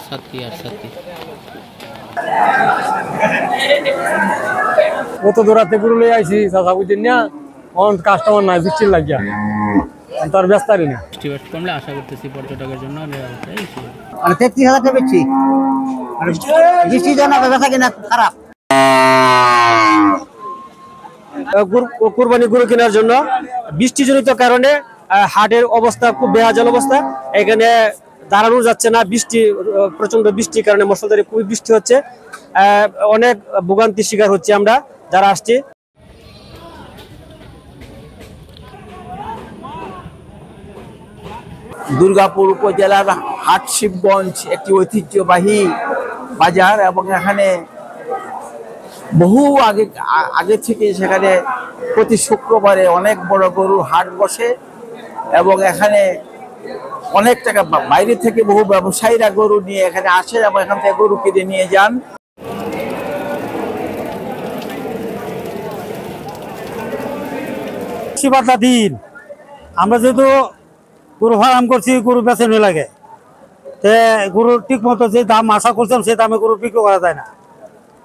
সাথী আর সাথী কত দূরাতে গরু লই আইছি চাচা বুঝছেন না অন কাস্টমার নাই বৃষ্টির লাগিয়া তার ব্যস্তারি না বৃষ্টিপাত কমলে আশা করতেছি পর্যটকের জন্য মানে 33,000 টাকা বেচছি বৃষ্টির জন্য বেচা কিনা খারাপ। কুরবানি গরু কেনার জন্য বৃষ্টিজনিত কারণে হাটের অবস্থা খুব বেহাজাল অবস্থা। এখানে দাঁড়ানো যাচ্ছে না, বৃষ্টি প্রচন্ড বৃষ্টির কারণে মশলাদারি খুবই বৃষ্টি হচ্ছে, অনেক ভোগান্তির শিকার হচ্ছে আমরা যারা আসছি। দুর্গাপুর উপজেলার হাটশিবগঞ্জ একটি ঐতিহ্যবাহী বাজার এবং এখানে বহু আগে থেকে সেখানে প্রতি শুক্রবারে অনেক বড় গরুর হাট বসে এবং এখানে অনেক টাকা বাইরে থেকে বহু ব্যবসায়ীরা গরু নিয়ে এখানে আসে এবং এখান থেকে গরু কিনে নিয়ে যান। দিন আমরা যেহেতু গরু ফার্ম করছি, গরু বেচে লাগে, গরুর ঠিক মতো যে দাম আশা করছিলাম সেই দামে গরু বিক্রি করা যায় না,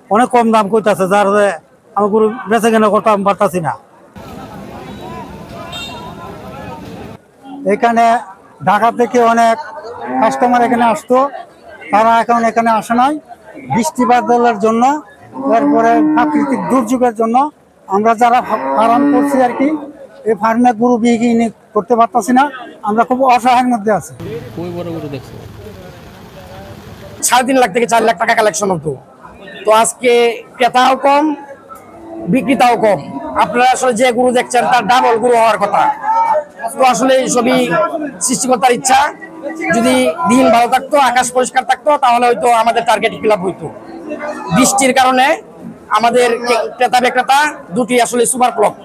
অনেক কম দাম করতেছে, যার আমি গরু বেচে কেনা করতে পারতাছি না। এখানে ঢাকা থেকে অনেক কাস্টমার এখানে আসতো, তারা এখন এখানে আসে নাই বৃষ্টি বাদলের জন্য, এরপরে প্রাকৃতিক দুর্যোগের জন্য। আমরা যারা ফার্ম করছি আর কি, এই ফার্মে গরু বিক্রি করতে পারতাছি না, আমরা খুব অসহায়ের মধ্যে আছি। 3.5 লাখ থেকে 4 লাখ টাকা কালেকশন হতো, তো আজকে ক্রেতাও কম বিক্রেতাও কম। আপনারা আসলে যে গরু দেখছেন তার ডাবল গরু হওয়ার কথা, তো আসলে সবই সৃষ্টিকর্তার ইচ্ছা। যদি দিন ভালো থাকতো, আকাশ পরিষ্কার থাকতো, তাহলে হয়তো আমাদের টার্গেট ফিল আপ হইতো। বৃষ্টির কারণে আমাদের ক্রেতা বিক্রেতা দুটি আসলে সুপার ফ্লপ।